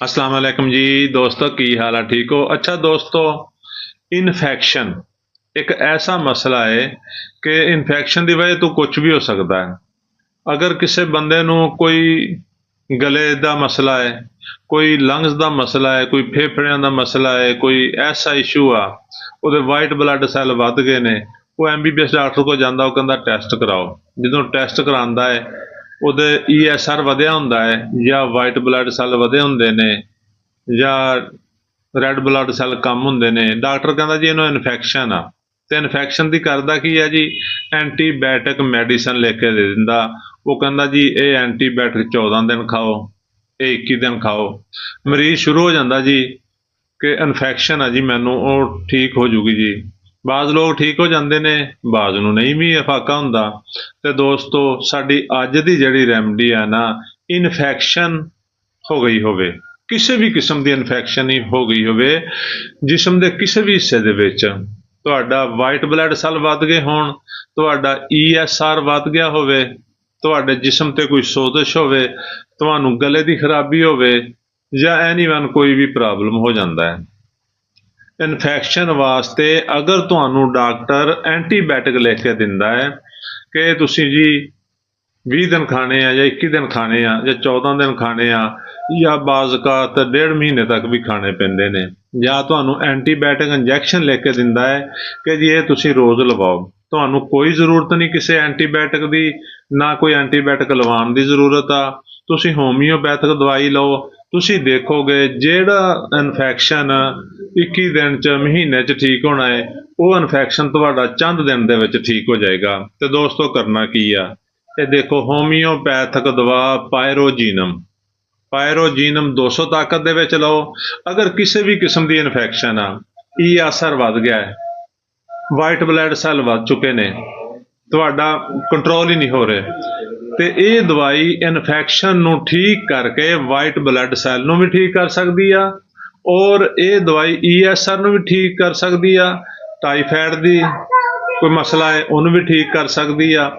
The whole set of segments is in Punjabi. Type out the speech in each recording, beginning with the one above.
अस्सलाम वालेकुम जी दोस्तों, की हाल है? ठीक हो? अच्छा दोस्तों, इन्फेक्शन एक ऐसा मसला है कि इन्फेक्शन की वजह तो कुछ भी हो सकता है। अगर किसी बंदे नूं कोई गले का मसला है, कोई लंग्स का मसला है, कोई फेफड़ियां का मसला है, कोई ऐसा इशू आ ਉਹਦੇ वाइट ब्लड सैल ਵੱਧ गए ने, वो MBBS डॉक्टर को जाता, वो कहता टैसट कराओ। जो टैसट करांदा है ਉਹਦੇ ESR ਵਧਿਆ ਹੁੰਦਾ है ਜਾਂ वाइट ब्लड सैल ਵਧੇ ਹੁੰਦੇ ਨੇ ਜਾਂ ਰੈੱਡ ਬਲੱਡ ਸੈੱਲ ਕਮ ਹੁੰਦੇ ਨੇ। ਡਾਕਟਰ ਕਹਿੰਦਾ ਜੀ ਇਹਨੂੰ ਇਨਫੈਕਸ਼ਨ ਆ, ਤੇ ਇਨਫੈਕਸ਼ਨ ਦੀ ਕਰਦਾ ਕੀ ਹੈ ਜੀ, ਐਂਟੀਬਾਇਓਟਿਕ ਮੈਡੀਸਨ ਲਿਖ ਕੇ ਦੇ ਦਿੰਦਾ। ਉਹ ਕਹਿੰਦਾ ਜੀ ਇਹ ਐਂਟੀਬਾਇਓਟਿਕ 14 ਦਿਨ ਖਾਓ, ਇਹ 21 ਦਿਨ ਖਾਓ। ਮਰੀਜ਼ ਸ਼ੁਰੂ ਹੋ ਜਾਂਦਾ ਜੀ ਕਿ ਇਨਫੈਕਸ਼ਨ ਆ ਜੀ ਮੈਨੂੰ, ਉਹ ਠੀਕ ਹੋ ਜੂਗੀ ਜੀ। ਬਾਜ਼ ਲੋਕ ਠੀਕ ਹੋ ਜਾਂਦੇ ਨੇ, ਬਾਜ਼ ਨੂੰ ਨਹੀਂ ਵੀ ਫਾਕਾ ਹੁੰਦਾ। ਤੇ ਦੋਸਤੋ, ਸਾਡੀ ਅੱਜ ਦੀ ਜਿਹੜੀ ਰੈਮਡੀ ਆ ਨਾ, ਇਨਫੈਕਸ਼ਨ ਹੋ ਗਈ ਹੋਵੇ, ਕਿਸੇ ਵੀ ਕਿਸਮ ਦੀ ਇਨਫੈਕਸ਼ਨ ਹੀ ਹੋ ਗਈ ਹੋਵੇ, ਜਿਸਮ ਦੇ ਕਿਸੇ ਵੀ ਹਿੱਸੇ ਦੇ ਵਿੱਚ ਤੁਹਾਡਾ ਵਾਈਟ ਬਲੱਡ ਸੈੱਲ ਵੱਧ ਗਏ ਹੋਣ, ਤੁਹਾਡਾ ESR ਵੱਧ ਗਿਆ ਹੋਵੇ, ਤੁਹਾਡੇ ਜਿਸਮ ਤੇ ਕੋਈ ਸੋਜ਼ਸ਼ ਹੋਵੇ, ਤੁਹਾਨੂੰ ਗਲੇ ਦੀ ਖਰਾਬੀ ਹੋਵੇ, ਜਾਂ ਐਨੀਵਨ ਕੋਈ ਵੀ ਪ੍ਰੋਬਲਮ ਹੋ ਜਾਂਦਾ ਹੈ। ਇਨਫੈਕਸ਼ਨ ਵਾਸਤੇ ਅਗਰ ਤੁਹਾਨੂੰ ਡਾਕਟਰ ਐਂਟੀਬਾਇਓਟਿਕ ਲਿਖ ਕੇ ਦਿੰਦਾ ਹੈ ਕਿ ਤੁਸੀਂ ਜੀ 20 ਦਿਨ ਖਾਣੇ ਆ ਜਾਂ 21 ਦਿਨ ਖਾਣੇ ਆ ਜਾਂ 14 ਦਿਨ ਖਾਣੇ ਆ ਜਾਂ ਬਾਜ਼ਕਾਤ 1.5 ਮਹੀਨੇ ਤੱਕ ਵੀ ਖਾਣੇ ਪੈਂਦੇ ਨੇ, ਜਾਂ ਤੁਹਾਨੂੰ ਐਂਟੀਬਾਇਓਟਿਕ ਇੰਜੈਕਸ਼ਨ ਲਿਖ ਕੇ ਦਿੰਦਾ ਹੈ ਕਿ ਜੀ ਇਹ ਤੁਸੀਂ ਰੋਜ਼ ਲਵਾਓ, ਤੁਹਾਨੂੰ ਕੋਈ ਜ਼ਰੂਰਤ ਨਹੀਂ ਕਿਸੇ ਐਂਟੀਬਾਇਓਟਿਕ ਦੀ, ਨਾ ਕੋਈ ਐਂਟੀਬਾਇਓਟਿਕ ਲਵਾਉਣ ਦੀ ਜ਼ਰੂਰਤ ਆ। ਤੁਸੀਂ ਹੋਮੀਓਪੈਥਿਕ ਦਵਾਈ ਲਓ, ਤੁਸੀਂ ਦੇਖੋਗੇ ਜਿਹੜਾ ਇਨਫੈਕਸ਼ਨ 21 ਦਿਨ 'ਚ ਮਹੀਨੇ 'ਚ ਠੀਕ ਹੋਣਾ ਹੈ, ਉਹ ਇਨਫੈਕਸ਼ਨ ਤੁਹਾਡਾ ਚੰਦ ਦਿਨ ਦੇ ਵਿੱਚ ਠੀਕ ਹੋ ਜਾਏਗਾ। ਤੇ ਦੋਸਤੋ, ਕਰਨਾ ਕੀ ਆ, ਇਹ ਦੇਖੋ ਹੋਮੀਓਪੈਥਿਕ ਦਵਾ ਪਾਇਰੋਜੀਨਮ 200 ਤਾਕਤ ਦੇ ਵਿੱਚ ਲਓ। ਅਗਰ ਕਿਸੇ ਵੀ ਕਿਸਮ ਦੀ ਇਨਫੈਕਸ਼ਨ ਆ, ESR ਵੱਧ ਗਿਆ ਹੈ, ਵਾਈਟ ਬਲੱਡ ਸੈੱਲ ਵੱਧ ਚੁੱਕੇ ਨੇ, ਤੁਹਾਡਾ ਕੰਟਰੋਲ ਹੀ ਨਹੀਂ ਹੋ ਰਿਹਾ, ਤੇ ਇਹ ਦਵਾਈ ਇਨਫੈਕਸ਼ਨ ਨੂੰ ਠੀਕ ਕਰਕੇ ਵਾਈਟ ਬਲੱਡ ਸੈੱਲ ਨੂੰ ਵੀ ਠੀਕ ਕਰ ਸਕਦੀ ਆ, ਔਰ ਇਹ ਦਵਾਈ ESR ਨੂੰ ਵੀ ਠੀਕ ਕਰ ਸਕਦੀ ਆ। ਟਾਈਫਾਇਡ ਦੀ ਕੋਈ ਮਸਲਾ ਹੈ ਉਹਨੂੰ ਵੀ ਠੀਕ ਕਰ ਸਕਦੀ ਆ।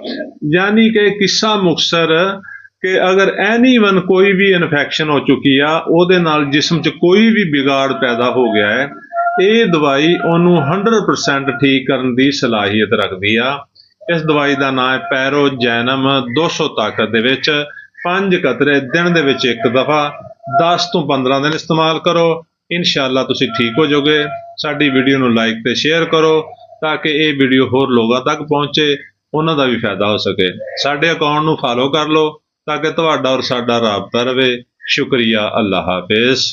ਯਾਨੀ ਕਿ ਕਿੱਸਾ ਮੁਕਤਸਰ ਕਿ ਅਗਰ ਐਨੀਵਨ ਕੋਈ ਵੀ ਇਨਫੈਕਸ਼ਨ ਹੋ ਚੁੱਕੀ ਆ, ਉਹਦੇ ਨਾਲ ਜਿਸਮ 'ਚ ਕੋਈ ਵੀ ਵਿਗਾੜ ਪੈਦਾ ਹੋ ਗਿਆ ਹੈ, ਇਹ ਦਵਾਈ ਉਹਨੂੰ 100% ਠੀਕ ਕਰਨ ਦੀ ਸਲਾਹੀਅਤ ਰੱਖਦੀ ਆ। ਇਸ ਦਵਾਈ ਦਾ ਨਾਮ ਹੈ ਪੈਰੋਜੈਨਮ 200 ਤਾਕਤ ਦੇ ਵਿੱਚ 5 ਕਤਰੇ ਦਿਨ ਦੇ ਵਿੱਚ ਇੱਕ ਦਫਾ 10 ਤੋਂ 15 ਦਿਨ ਇਸਤੇਮਾਲ ਕਰੋ, ਇਨਸ਼ਾਅੱਲਾ ਤੁਸੀਂ ਠੀਕ ਹੋ ਜਾਓਗੇ। ਸਾਡੀ ਵੀਡੀਓ ਨੂੰ ਲਾਈਕ ਤੇ ਸ਼ੇਅਰ ਕਰੋ ਤਾਂ ਕਿ ਇਹ ਵੀਡੀਓ ਹੋਰ ਲੋਕਾਂ ਤੱਕ ਪਹੁੰਚੇ, ਉਹਨਾਂ ਦਾ ਵੀ ਫਾਇਦਾ ਹੋ ਸਕੇ। ਸਾਡੇ ਅਕਾਊਂਟ ਨੂੰ ਫਾਲੋ ਕਰ ਲਓ ਤਾਂ ਕਿ ਤੁਹਾਡਾ ਔਰ ਸਾਡਾ ਰਾਬਤਾ ਰਵੇ। ਸ਼ੁਕਰੀਆ, ਅੱਲਾ ਹਾਫਿਜ਼।